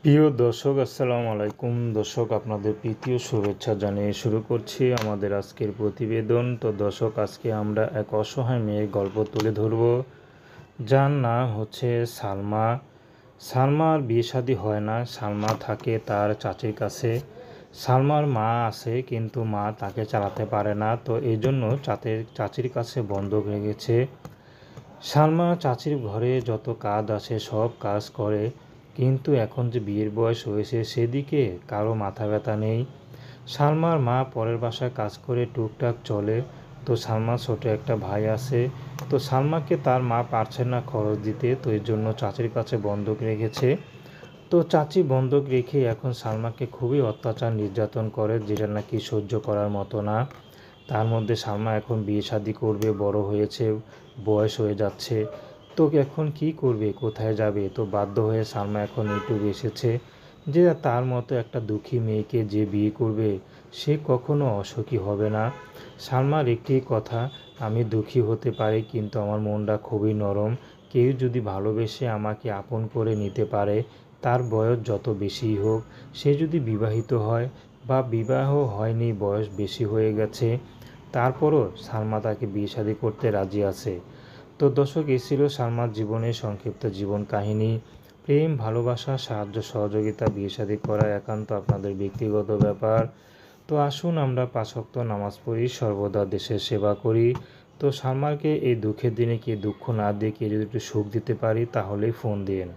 প্রিয় দর্শক আসসালামু আলাইকুম। দর্শক আপনাদের প্রীতি ও শুভেচ্ছা জানিয়ে শুরু করছি আমাদের আজকের প্রতিবেদন। তো দর্শক আজকে আমরা এক অসহায় মেয়ের গল্প তুলে ধরব, যার নাম হচ্ছে সালমা। সালমার বিয়ে শাদী হয় না। সালমা থাকে তার চাচির কাছে। সালমার মা আছে কিন্তু মা তাকে চালাতে পারে না, তো এই জন্য চাচির কাছে বন্ধক রেখেছে। সালমা চাচির ঘরে যত কাজ আছে সব কাজ করে, কিন্তু এখন যে বিয়ের বয়স হয়েছে সেদিকে কারো মাথা ব্যথা নেই। সালমার মা পরের বাসায় কাজ করে টুকটাক চলে। তো সালমার ছোট একটা ভাই আছে। তো সালমাকে তার মা পারছে না খরচ দিতে, তো এর জন্য চাচির কাছে বন্ধক রেখেছে। তো চাচি বন্ধক রেখে এখন সালমাকে খুবই অত্যাচার নির্যাতন করে, যেটা নাকি সহ্য করার মতো না। তার মধ্যে সালমা এখন বিয়ে শাদী করবে, বড় হয়েছে, বয়স হয়ে যাচ্ছে। তো এখন কি করবে, কোথায় যাবে? তো বাধ্য হয়ে সালমা এখন ইউটিউবে এসেছে যে তার মতো একটা দুঃখী মেয়েকে যে বিয়ে করবে সে কখনো অসুখী হবে না। সালমার একটি কথা, আমি দুঃখী হতে পারি কিন্তু আমার মনটা খুবই নরম। কেউ যদি ভালোবেসে আমাকে আপন করে নিতে পারে, তার বয়স যত বেশিই হোক, সে যদি বিবাহিত হয় বা বিবাহ হয়নি, বয়স বেশি হয়ে গেছে, তারপরও সালমা তাকে বিয়ে শাদী করতে রাজি আছে। তো দর্শক, এই ছিল সালমার জীবনের সংক্ষিপ্ত জীবন কাহিনী। প্রেম, ভালোবাসা, সাহায্য সহযোগিতা, বিয়ে শাদী করা একান্ত আপনাদের ব্যক্তিগত ব্যাপার। তো আসুন আমরা 5 ওয়াক্ত নামাজ পড়ি, সর্বদা দেশের সেবা করি। তো সালমাকে এই দুঃখের দিনে কি দুঃখ না দিয়ে যদি একটু সুখ দিতে পারি তাহলেই ফোন দিন।